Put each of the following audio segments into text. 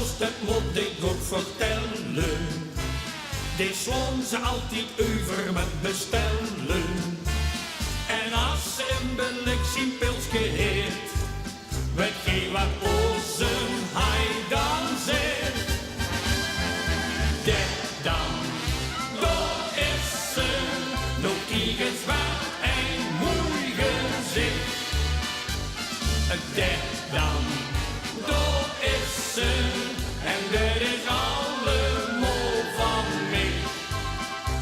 Oost, dat moet ik ook vertellen. Die slaan ze altijd over met bestellen. En als ze een belik zien pilsje heet, weet je wat onze hij dan zegt? Dit dan, dat is ze, nog kiekens wat een mooi gezicht. Dit dan, dat is ze, en dit is allemaal van mij.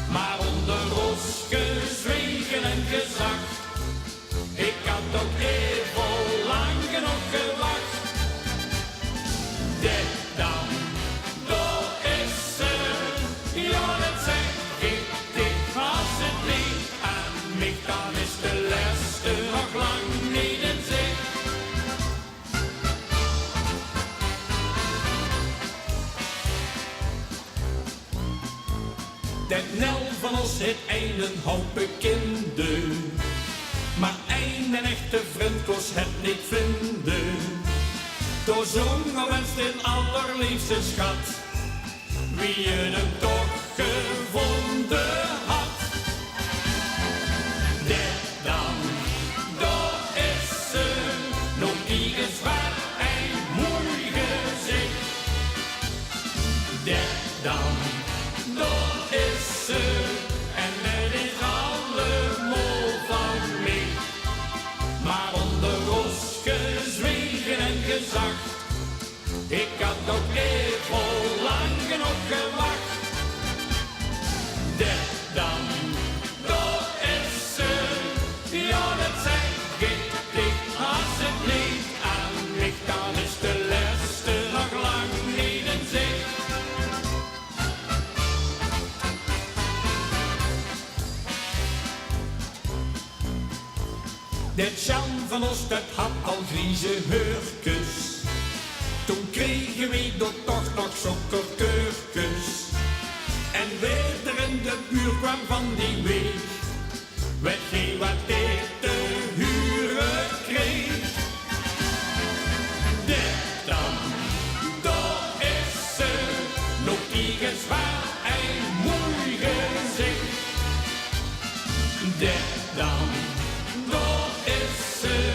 Maar onder ons gezwegen en gezacht, ik had ook even lang genoeg gewacht. Dit dan, dat is ze, ja dat zeg ik dit. Als het niet aan mij, dan is de laatste nog lang niet in zicht. Dat Nel van ons het een hoop bekende, maar een echte vriend kost het niet vinden. Door zongen wenst een allerliefste schat, wie je hem toch gevonden had. Dit dan, dat is ze, nog die is waar een mooi gezicht. Dit dan, dat is ze, en het is allemaal van mij. Maar onder ons gezwegen en gezacht, ik had ook even lang genoeg gewacht. Dit dan, dat is ze, ja dat zeg ik dicht. Als het niet aan ligt, dan is de laatste nog lang niet in zicht. Dat Jan van ons, dat had al grieze heurtjes. Toen kregen we dat toch nog sokkerkeurtjes. En weer er in de buurt kwam van die week, weet je wat ik te huren kreeg? Dit dan, dat is ze, nog die gezwaar een mooi gezicht. Dit dan, dat is ze,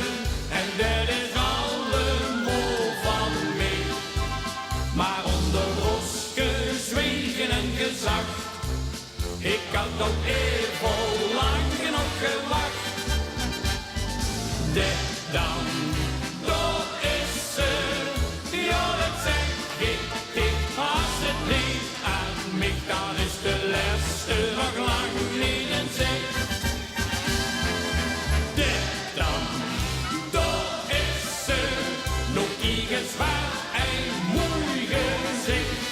en dat is allemaal van mij. Maar onder ons gezwegen en gezacht, ik had ook even lang genoeg gewacht. Dit dan, dat is ze, ja dat zeg ik dit. Als het niet aan mij, dan is de laatste nog lang niet in zicht. Dit dan, dat is ze, nog die gezwaar een mooi gezicht.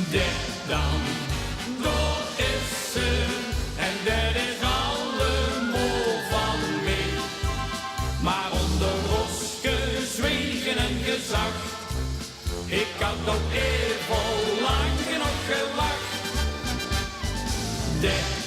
Dit dan, dat is ze, en dat is allemaal van mij. Maar onder ons gezwegen en gezacht, ik had ook even lang genoeg gewacht. Dit